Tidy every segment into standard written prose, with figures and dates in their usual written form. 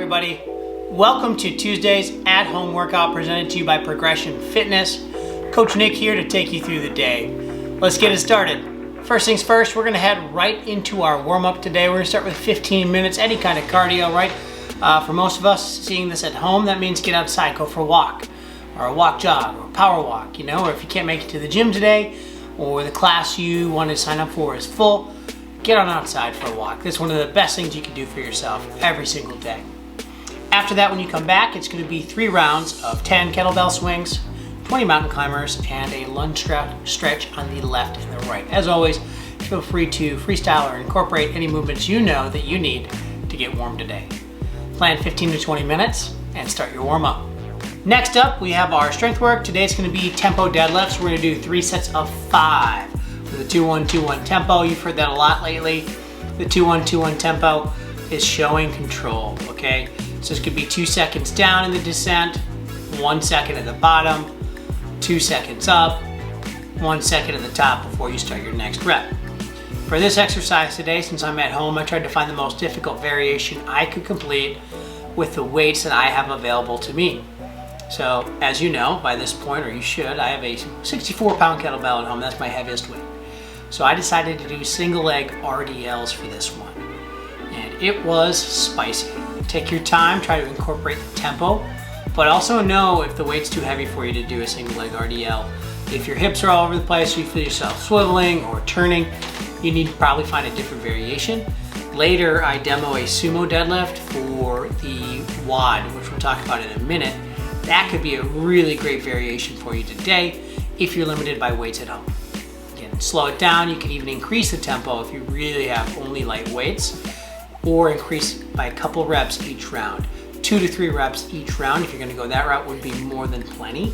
everybody. Welcome to Tuesday's at-home workout presented to you by Progression Fitness. Coach Nick here to take you through the day. Let's get it started. First things first, we're gonna head right into our warm-up today. We're gonna start with 15 minutes, any kind of cardio, right? For most of us seeing this at home, that means get outside, go for a walk, or a walk jog, or power walk, or if you can't make it to the gym today, or the class you want to sign up for is full, get on outside for a walk. That's one of the best things you can do for yourself every single day. After that, when you come back, it's going to be 3 rounds of 10 kettlebell swings, 20 mountain climbers, and a lunge stretch on the left and the right. As always, feel free to freestyle or incorporate any movements you know that you need to get warm today. Plan 15 to 20 minutes and start your warm up. Next up, we have our strength work. Today it's going to be tempo deadlifts. We're going to do 3 sets of 5. For the 2-1-2-1 tempo, you've heard that a lot lately. The 2-1-2-1 tempo is showing control, okay? So this could be 2 seconds down in the descent, 1 second at the bottom, 2 seconds up, 1 second at the top before you start your next rep. For this exercise today, since I'm at home, I tried to find the most difficult variation I could complete with the weights that I have available to me. So, as you know, by this point, or you should, I have a 64-pound kettlebell at home. That's my heaviest weight. So I decided to do single leg RDLs for this one. And it was spicy. Take your time, try to incorporate the tempo, but also know if the weight's too heavy for you to do a single leg RDL. If your hips are all over the place, or you feel yourself swiveling or turning, you need to probably find a different variation. Later, I demo a sumo deadlift for the WOD, which we'll talk about in a minute. That could be a really great variation for you today if you're limited by weights at home. Again, slow it down. You can even increase the tempo if you really have only light weights, or increase by a couple reps each round. 2 to 3 reps each round, if you're gonna go that route, would be more than plenty,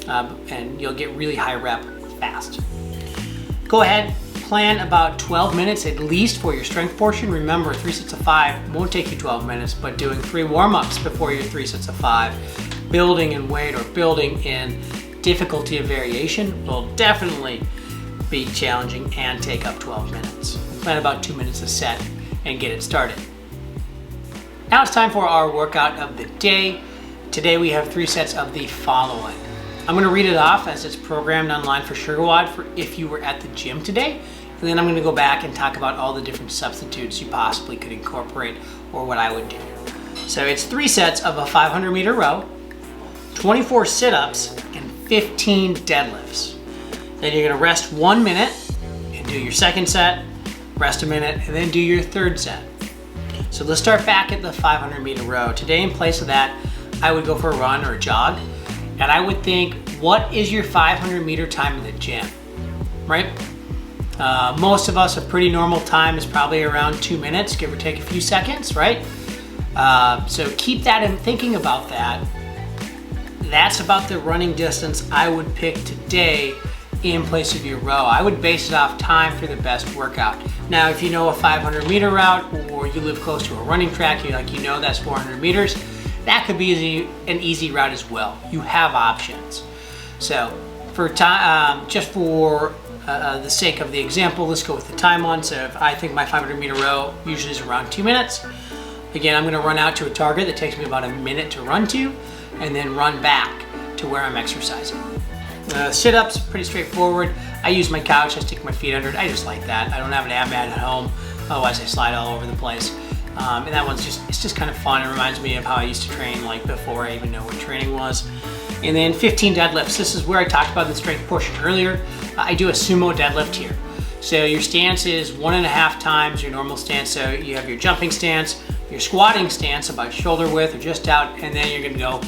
and you'll get really high rep fast. Go ahead, plan about 12 minutes at least for your strength portion. Remember, 3 sets of 5 won't take you 12 minutes, but doing 3 warm-ups before your 3 sets of 5, building in weight or building in difficulty of variation will definitely be challenging and take up 12 minutes. Plan about 2 minutes a set and get it started. Now it's time for our workout of the day. Today we have 3 sets of the following. I'm going to read it off as it's programmed online for SugarWOD for if you were at the gym today, and then I'm going to go back and talk about all the different substitutes you possibly could incorporate or what I would do. So it's 3 sets of a 500-meter row, 24 sit-ups, and 15 deadlifts. Then you're going to rest 1 minute and do your second set, rest a minute, and then do your third set. So let's start back at the 500-meter row. Today, in place of that, I would go for a run or a jog, and I would think, what is your 500-meter time in the gym, right? Most of us, a pretty normal time is probably around 2 minutes, give or take a few seconds, right? So keep that in thinking about that. That's about the running distance I would pick today in place of your row. I would base it off time for the best workout. Now, if you know a 500-meter route or you live close to a running track, that's 400 meters, that could be an easy route as well. You have options. So for time, just for the sake of the example, let's go with the time one. So if I think my 500-meter row usually is around 2 minutes, again, I'm gonna run out to a target that takes me about a minute to run to, and then run back to where I'm exercising. Sit-ups, pretty straightforward. I use my couch, I stick my feet under it. I just like that. I don't have an ab mat at home, otherwise I slide all over the place. And that one's just kind of fun. It reminds me of how I used to train like before I even know what training was. And then 15 deadlifts. This is where I talked about the strength portion earlier. I do a sumo deadlift here. So your stance is 1.5 times your normal stance. So you have your jumping stance, your squatting stance about shoulder width or just out, and then you're gonna go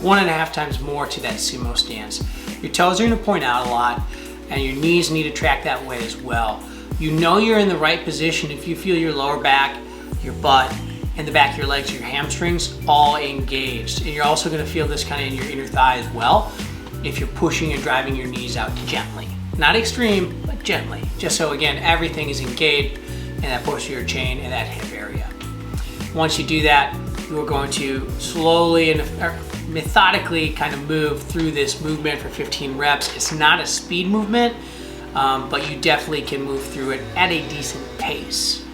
1.5 times more to that sumo stance. Your toes are gonna point out a lot, and your knees need to track that way as well. You know you're in the right position if you feel your lower back, your butt, and the back of your legs, your hamstrings all engaged. And you're also gonna feel this kind of in your inner thigh as well if you're pushing and driving your knees out gently. Not extreme, but gently. Just so, again, everything is engaged in that posterior chain and that hip area. Once you do that, you are going to slowly and methodically kind of move through this movement for 15 reps. It's not a speed movement, but you definitely can move through it at a decent pace.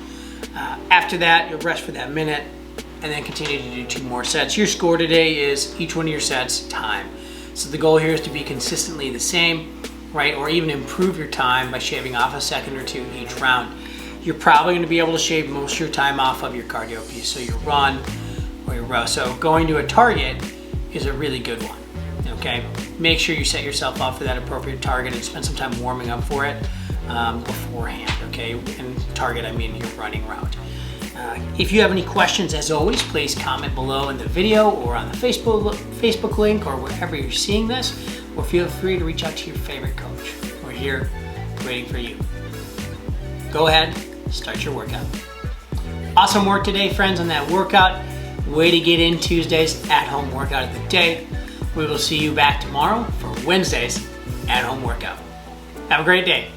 After that, you'll rest for that minute, and then continue to do 2 more sets. Your score today is each one of your sets time. So the goal here is to be consistently the same, right? Or even improve your time by shaving off a second or 2 each round. You're probably going to be able to shave most of your time off of your cardio piece, so your run or your row. So going to a target is a really good one, okay? Make sure you set yourself up for that appropriate target and spend some time warming up for it beforehand, okay? And target, I mean your running route. If you have any questions, as always, please comment below in the video or on the Facebook link or wherever you're seeing this, or feel free to reach out to your favorite coach. We're here waiting for you. Go ahead, start your workout. Awesome work today, friends, on that workout. Way to get in Tuesday's at-home workout of the day. We will see you back tomorrow for Wednesday's at-home workout. Have a great day.